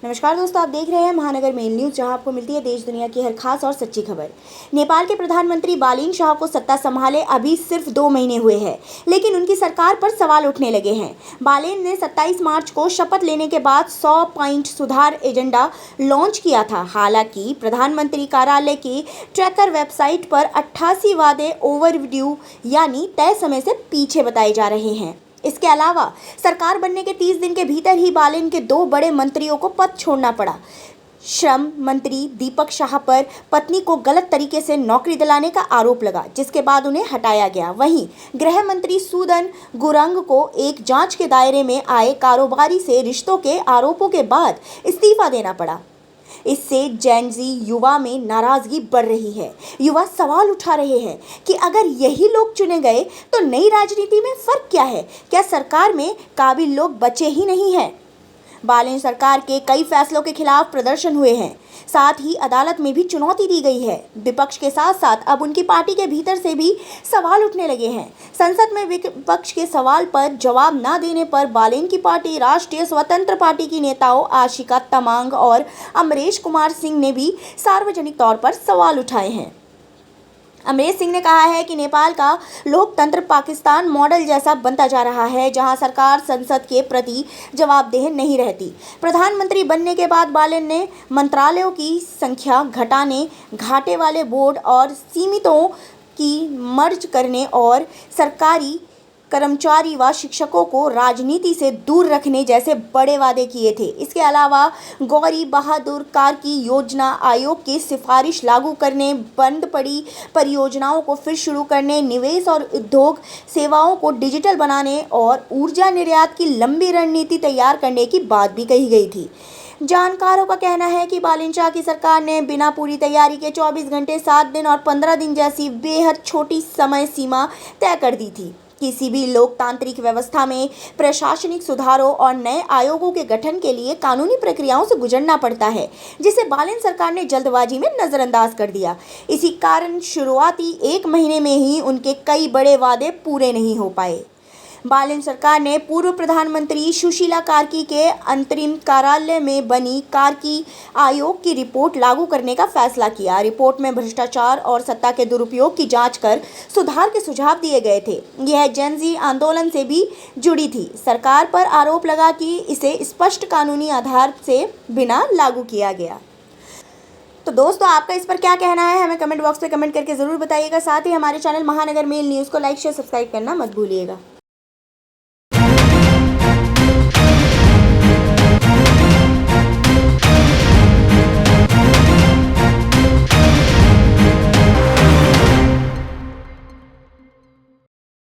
नमस्कार दोस्तों, आप देख रहे हैं महानगर मेल न्यूज़, जहां आपको मिलती है देश दुनिया की हर खास और सच्ची खबर। नेपाल के प्रधानमंत्री बालेन शाह को सत्ता संभाले अभी सिर्फ 2 महीने हुए हैं, लेकिन उनकी सरकार पर सवाल उठने लगे हैं। बालेन ने 27 मार्च को शपथ लेने के बाद 100 पॉइंट सुधार एजेंडा लॉन्च किया था। हालांकि प्रधानमंत्री कार्यालय की ट्रैकर वेबसाइट पर 88 वादे ओवरड्यू यानी तय समय से पीछे बताए जा रहे हैं। इसके अलावा सरकार बनने के 30 दिन के भीतर ही बालेन के 2 बड़े मंत्रियों को पद छोड़ना पड़ा। श्रम मंत्री दीपक शाह पर पत्नी को गलत तरीके से नौकरी दिलाने का आरोप लगा, जिसके बाद उन्हें हटाया गया। वहीं गृह मंत्री सूदन गुरंग को एक जांच के दायरे में आए कारोबारी से रिश्तों के आरोपों के बाद इस्तीफा देना पड़ा। इससे जेन ज़ी युवा में नाराजगी बढ़ रही है। युवा सवाल उठा रहे हैं कि अगर यही लोग चुने गए तो नई राजनीति में फर्क क्या है? क्या सरकार में काबिल लोग बचे ही नहीं हैं? बालेन सरकार के कई फैसलों के खिलाफ प्रदर्शन हुए हैं, साथ ही अदालत में भी चुनौती दी गई है। विपक्ष के साथ साथ अब उनकी पार्टी के भीतर से भी सवाल उठने लगे हैं। संसद में विपक्ष के सवाल पर जवाब न देने पर बालेन की पार्टी राष्ट्रीय स्वतंत्र पार्टी की नेताओं आशिका तमांग और अमरेश कुमार सिंह ने भी सार्वजनिक तौर पर सवाल उठाए हैं। अमरेश सिंह ने कहा है कि नेपाल का लोकतंत्र पाकिस्तान मॉडल जैसा बनता जा रहा है, जहां सरकार संसद के प्रति जवाबदेह नहीं रहती। प्रधानमंत्री बनने के बाद बालेन ने मंत्रालयों की संख्या घटाने, घाटे वाले बोर्ड और सीमितों की मर्ज करने और सरकारी कर्मचारी व शिक्षकों को राजनीति से दूर रखने जैसे बड़े वादे किए थे। इसके अलावा गौरी बहादुर कार्की योजना आयोग की सिफारिश लागू करने, बंद पड़ी परियोजनाओं को फिर शुरू करने, निवेश और उद्योग सेवाओं को डिजिटल बनाने और ऊर्जा निर्यात की लंबी रणनीति तैयार करने की बात भी कही गई थी। जानकारों का कहना है कि बालेन शाह की सरकार ने बिना पूरी तैयारी के 24 घंटे, 7 दिन और 15 दिन जैसी बेहद छोटी समय सीमा तय कर दी थी। किसी भी लोकतांत्रिक व्यवस्था में प्रशासनिक सुधारों और नए आयोगों के गठन के लिए कानूनी प्रक्रियाओं से गुजरना पड़ता है, जिसे बालेन सरकार ने जल्दबाजी में नजरअंदाज कर दिया। इसी कारण शुरुआती 1 महीने में ही उनके कई बड़े वादे पूरे नहीं हो पाए। बालेन सरकार ने पूर्व प्रधानमंत्री सुशीला कार्की के अंतरिम कार्यालय में बनी कार्की आयोग की रिपोर्ट लागू करने का फैसला किया। रिपोर्ट में भ्रष्टाचार और सत्ता के दुरुपयोग की जांच कर सुधार के सुझाव दिए गए थे। यह जेन ज़ी आंदोलन से भी जुड़ी थी। सरकार पर आरोप लगा कि इसे स्पष्ट कानूनी आधार से बिना लागू किया गया। तो दोस्तों, आपका इस पर क्या कहना है? हमें कमेंट बॉक्स में कमेंट करके ज़रूर बताइएगा। साथ ही हमारे चैनल महानगर मेल न्यूज़ को लाइक, शेयर, सब्सक्राइब करना मत भूलिएगा।